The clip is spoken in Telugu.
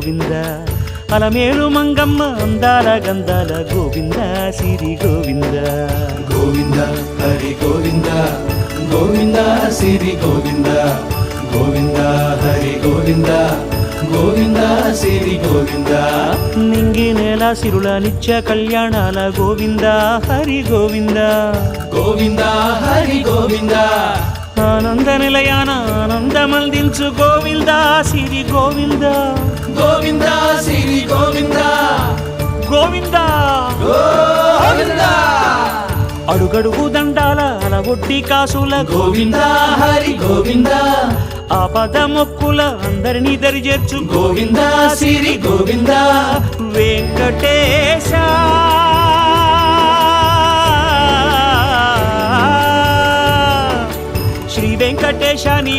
గోవింద అలమేలు మంగమ్మ అందాల గంధాల గోవింద సిరి గోవింద గోవింద హరి గోవింద గోవింద సిరి గోవింద గోవింద హరి గోవింద గోవింద సిరి గోవింద నింగి నేల సిరుల నిత్య కళ్యాణాల గోవింద హరి గోవింద గోవింద హరి గోవింద ఆనంద నిలయాన ఆనందమందించు గోవింద సిరి గోవింద గోవింద సిరి గోవింద గోవింద గోవింద అడుగడుగు దండాల అలవొడ్డి కాసుల గోవింద హరి గోవింద ఆపద మొక్కుల అందరినీ దరిచేర్చు గోవింద సిరి గోవింద వెంకటేశ శ్రీ వెంకటేశ నీ